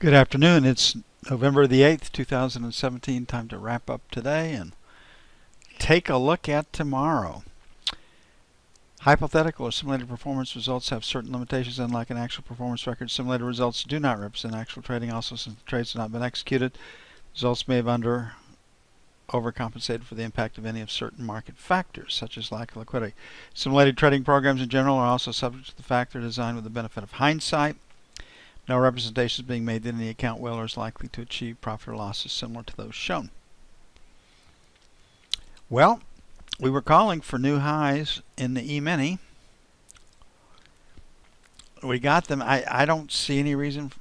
Good afternoon. It's November the 8th, 2017. Time to wrap up today and take a look at tomorrow. Hypothetical or simulated performance results have certain limitations. Unlike an actual performance record, simulated results do not represent actual trading. Also, since the trades have not been executed, results may have overcompensated for the impact of any of certain market factors, such as lack of liquidity. Simulated trading programs in general are also subject to the fact they're designed with the benefit of hindsight. No representation is being made that any account will or is likely to achieve profit or losses similar to those shown. Well, we were calling for new highs in the E-mini. We got them. I don't see any reason,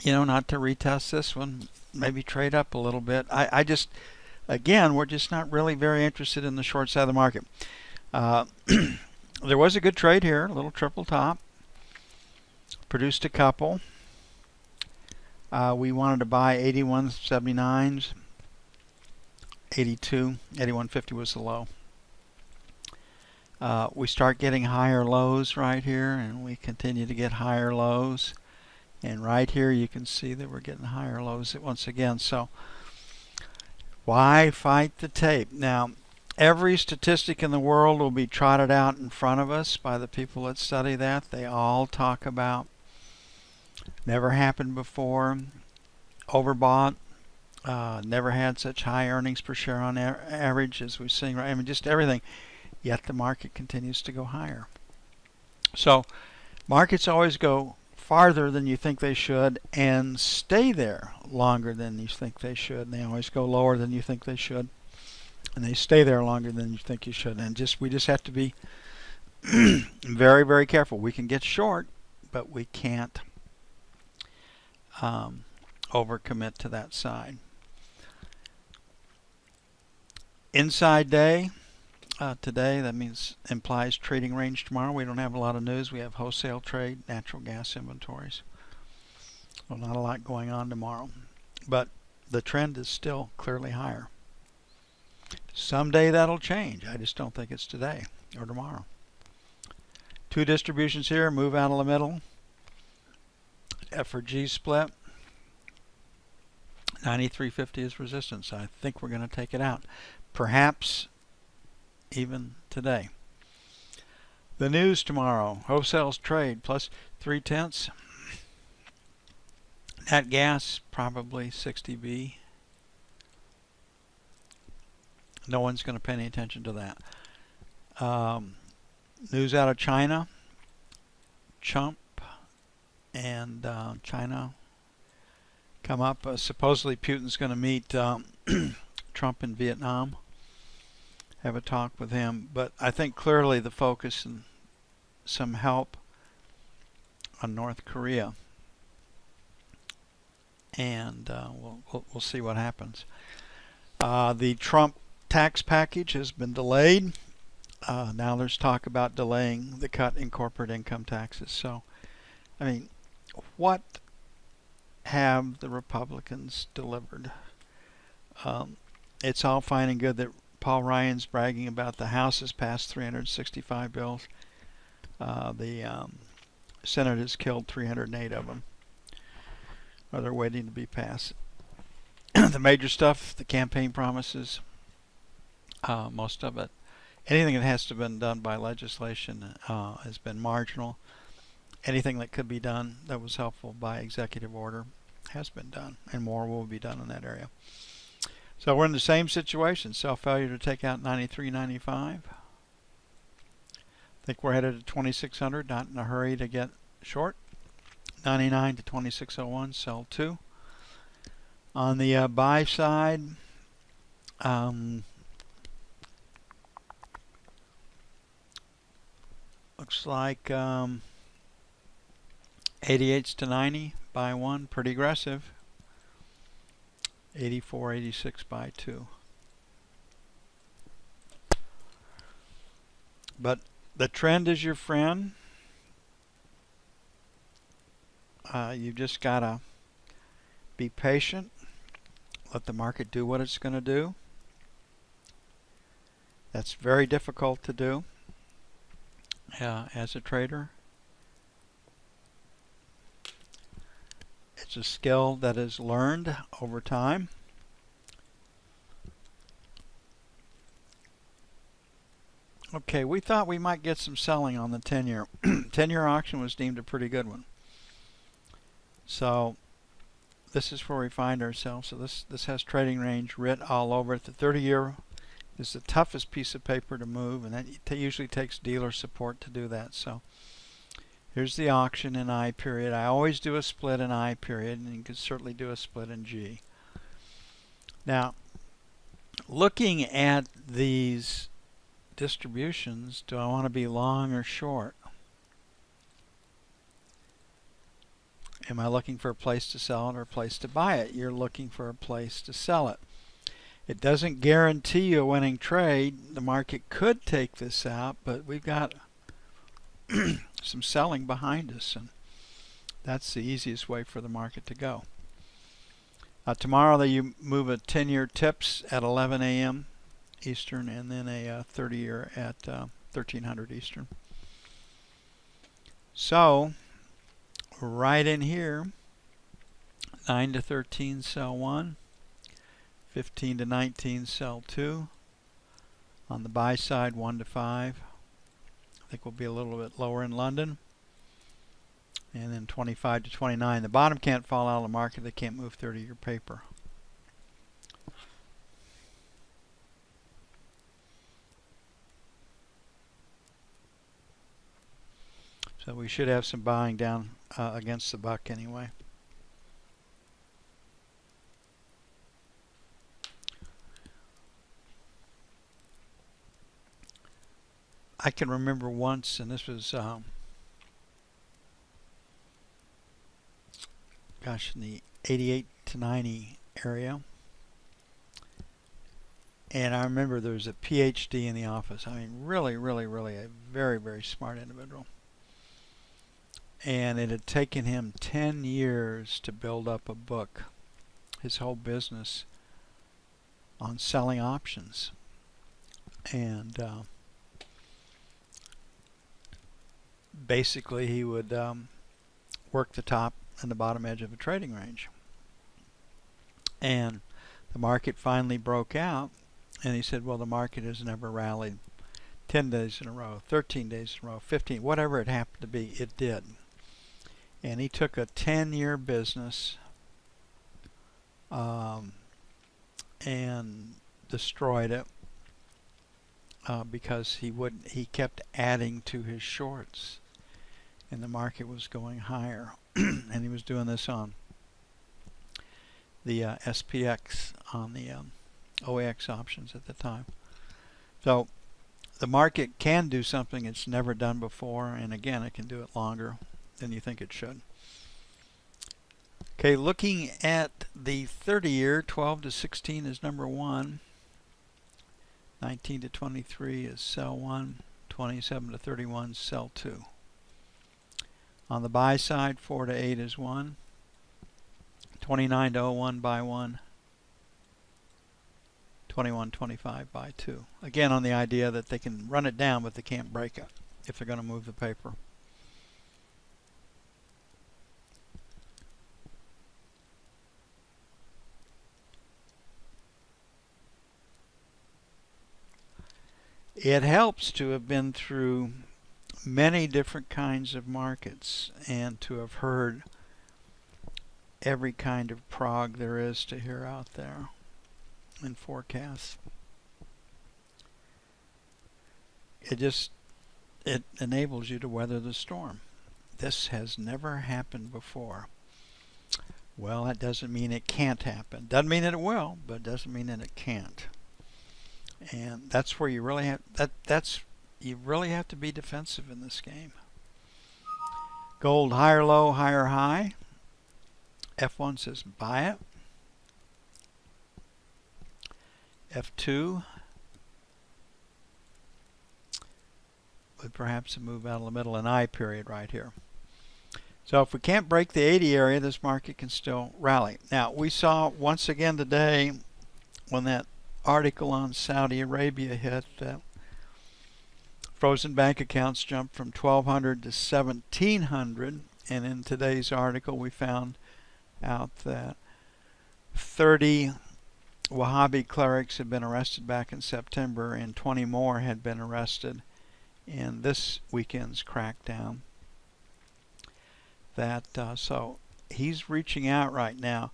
not to retest this one. Maybe trade up a little bit. Again, we're just not really very interested in the short side of the market. There was a good trade here, a little triple top. Produced a couple. We wanted to buy 81.79s, 81.50 was the low. We start getting higher lows right here, and we continue to get higher lows. And right here you can see that we're getting higher lows once again. So why fight the tape? Now, every statistic in the world will be trotted out in front of us by the people that study that. They all talk about never happened before, overbought, never had such high earnings per share on average as we're seeing right. I mean, just everything. Yet the market continues to go higher. So markets always go farther than you think they should and stay there longer than you think they should. And they always go lower than you think they should, and they stay there longer than you think you should. And we just have to be very, very careful. We can get short, but we can't overcommit to that side. Inside day today, that implies trading range tomorrow. We don't have a lot of news. We have wholesale trade, natural gas inventories. Well, not a lot going on tomorrow, but the trend is still clearly higher. Someday that'll change. I just don't think it's today or tomorrow. Two distributions here, move out of the middle. F or G split. 93.50 is resistance. I think we're going to take it out. Perhaps even today. The news tomorrow. Wholesale's trade plus 0.3. Nat gas probably 60B. No one's going to pay any attention to that. News out of China. Trump and China come up. Supposedly Putin's going to meet Trump in Vietnam, have a talk with him. But I think clearly the focus and some help on North Korea, and we'll see what happens. The Trump tax package has been delayed. Now there's talk about delaying the cut in corporate income taxes. So, I mean, what have the Republicans delivered? It's all fine and good that Paul Ryan's bragging about the House has passed 365 bills. The Senate has killed 308 of them, or they're waiting to be passed. The major stuff, the campaign promises, most of it, anything that has to have been done by legislation has been marginal. Anything that could be done that was helpful by executive order has been done, and more will be done in that area. So we're in the same situation. Failure to take out 93.95. I think we're headed to 2600. Not in a hurry to get short. 99 to 2601. Sell 2. On the buy side, looks like 88s to 90. Buy 1. Pretty aggressive. 84, 86 by 2. But the trend is your friend. You've just got to be patient. Let the market do what it's going to do. That's very difficult to do as a trader. a skill that is learned over time. Okay, we thought we might get some selling on the 10-year. 10-year auction was deemed a pretty good one. So this is where we find ourselves. So this has trading range writ all over it. The 30-year is the toughest piece of paper to move, and that usually takes dealer support to do that. So here's the auction in I period. I always do a split in I period, and you can certainly do a split in G. Now, looking at these distributions, do I want to be long or short? Am I looking for a place to sell it or a place to buy it? You're looking for a place to sell it. It doesn't guarantee you a winning trade. The market could take this out, but we've got some selling behind us, and that's the easiest way for the market to go. Tomorrow you move a 10-year tips at 11 a.m. Eastern, and then a 30-year at 1300 Eastern. So right in here, 9 to 13 sell 1, 15 to 19 sell 2. On the buy side, 1 to 5. I think we'll be a little bit lower in London. And then 25 to 29. The bottom can't fall out of the market. They can't move 30-year paper. So we should have some buying down against the buck anyway. I can remember once, and this was gosh, in the 88 to 90 area. And I remember there was a PhD in the office. I mean, really a very, very smart individual. And it had taken him 10 years to build up a book, his whole business, on selling options. And basically he would work the top and the bottom edge of a trading range. And the market finally broke out, and he said, well, the market has never rallied 10 days in a row, 13 days in a row, 15, whatever it happened to be, it did. And he took a 10-year business and destroyed it because he kept adding to his shorts, and the market was going higher. And he was doing this on the SPX, on the OAX options at the time. So the market can do something it's never done before, and again, it can do it longer than you think it should. Okay, looking at the 30-year, 12 to 16 is number 1. 19 to 23 is sell 1. 27 to 31 is sell 2. On the buy side, 4 to 8 is 1. 29 to 01, buy 1. 21.25 buy 2. Again, on the idea that they can run it down, but they can't break it if they're going to move the paper. It helps to have been through many different kinds of markets and to have heard every kind of prog there is to hear out there in forecasts. It enables you to weather the storm. This has never happened before. Well, that doesn't mean it can't happen. Doesn't mean that it will, but it doesn't mean that it can't. And that's where you really have you really have to be defensive in this game. Gold higher low, higher high. F1 says buy it. F2 would perhaps move out of the middle, an I period right here. So if we can't break the 80 area, this market can still rally. Now we saw once again today when that article on Saudi Arabia hit that frozen bank accounts jumped from 1,200 to 1,700, and in today's article we found out that 30 Wahhabi clerics had been arrested back in September, and 20 more had been arrested in this weekend's crackdown. So he's reaching out right now.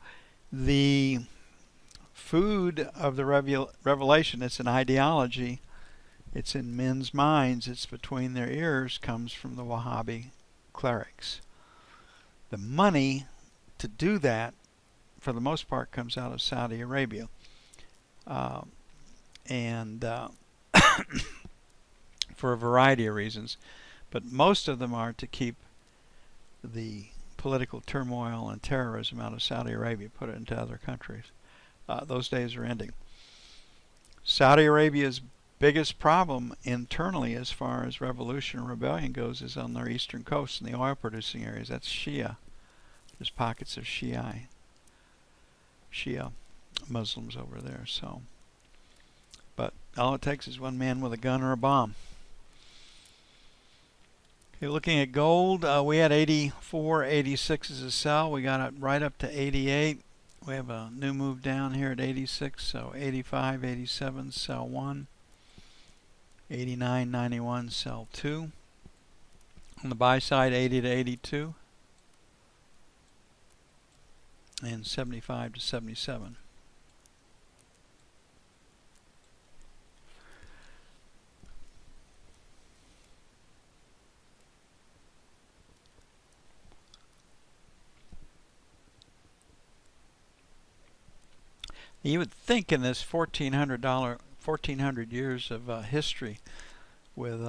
The food of the revelation, it's an ideology. It's in men's minds. It's between their ears, comes from the Wahhabi clerics. The money to do that, for the most part, comes out of Saudi Arabia. And for a variety of reasons. But most of them are to keep the political turmoil and terrorism out of Saudi Arabia, put it into other countries. Those days are ending. Saudi Arabia's biggest problem internally as far as revolution or rebellion goes is on their eastern coast in the oil producing areas. That's Shia. There's pockets of Shia Muslims over there. But all it takes is one man with a gun or a bomb. Okay, looking at gold, we had 84, 86 as a sell. We got it right up to 88. We have a new move down here at 86, so 85, 87, sell 1. 89, 91, sell 2. On the buy side, 80 to 82. And 75 to 77. You would think in this 1400 years of history with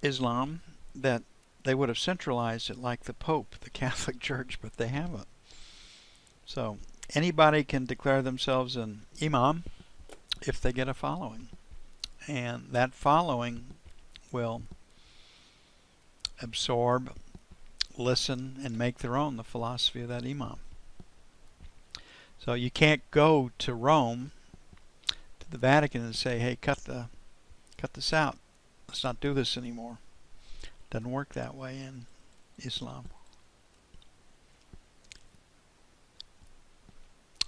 Islam that they would have centralized it like the Pope, the Catholic Church, but they haven't. So anybody can declare themselves an imam if they get a following. And that following will absorb, listen, and make their own the philosophy of that imam. So you can't go to Rome, to the Vatican, and say, hey, cut this out. Let's not do this anymore. Doesn't work that way in Islam.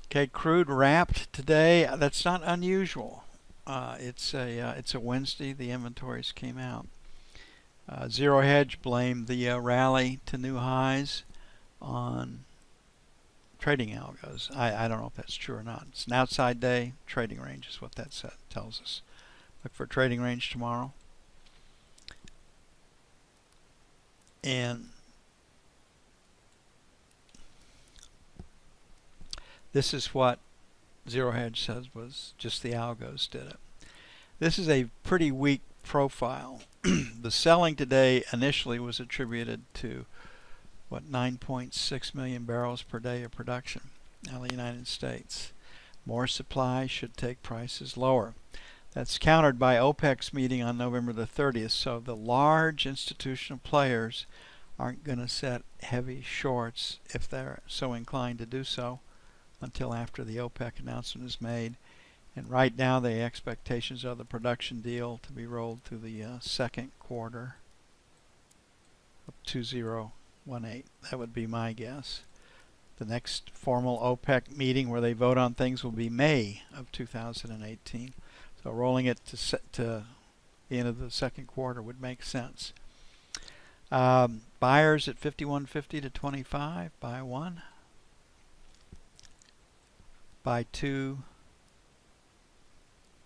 Okay, crude wrapped today. That's not unusual. It's a Wednesday. The inventories came out. Zero Hedge blamed the rally to new highs on trading algos. I don't know if that's true or not. It's an outside day. Trading range is what that tells us. Look for trading range tomorrow. And this is what Zero Hedge says was just the algos did it. This is a pretty weak profile. The selling today initially was attributed to 9.6 million barrels per day of production out of the United States. More supply should take prices lower. That's countered by OPEC's meeting on November the 30th, so the large institutional players aren't going to set heavy shorts if they're so inclined to do so until after the OPEC announcement is made. And right now the expectations are the production deal to be rolled through the second quarter of 2018. That would be my guess. The next formal OPEC meeting where they vote on things will be May of 2018. So rolling it to the end of the second quarter would make sense. Buyers at 51.50 to 25. Buy 1. Buy 2.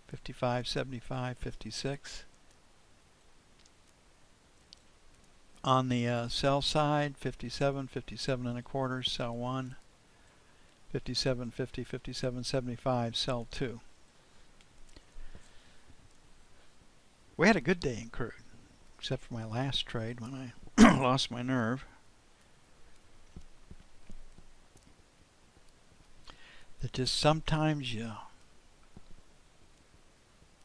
55, 75, 56. On the sell side, 57, 57 and a quarter, sell 1. 57, 50, 57, 75, sell 2. We had a good day in crude, except for my last trade when I lost my nerve. That just sometimes you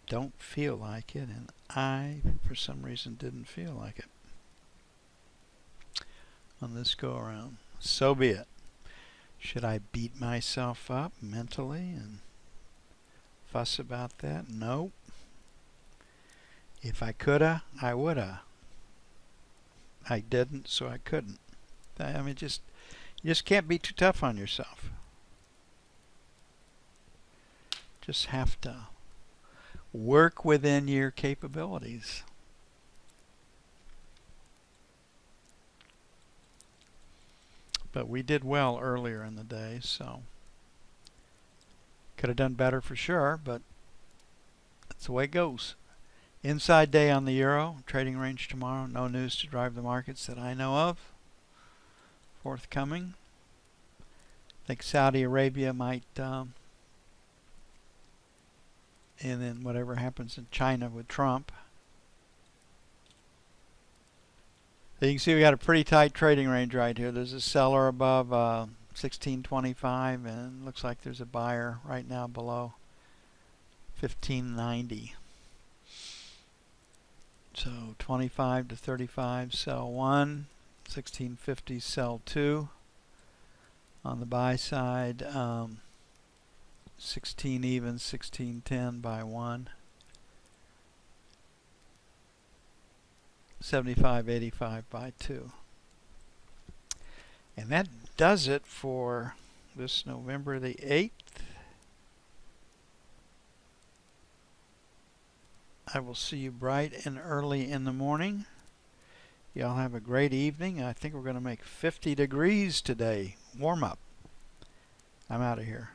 don't feel like it, and I, for some reason, didn't feel like it on this go around. So be it. Should I beat myself up mentally and fuss about that? No. If I coulda, I woulda. I didn't, so I couldn't. I mean, you just can't be too tough on yourself. Just have to work within your capabilities. But we did well earlier in the day, so could have done better for sure, but that's the way it goes. Inside day on the euro, trading range tomorrow. No news to drive the markets that I know of. Forthcoming. I think Saudi Arabia might, and then whatever happens in China with Trump. So you can see we got a pretty tight trading range right here. There's a seller above 1625, and looks like there's a buyer right now below 1590. So 25 to 35, sell 1, 1650, sell 2. On the buy side, 16 even, 1610, buy 1. 75.85, buy 2. And that does it for this November the 8th. I will see you bright and early in the morning. Y'all have a great evening. I think we're going to make 50 degrees today. Warm up. I'm out of here.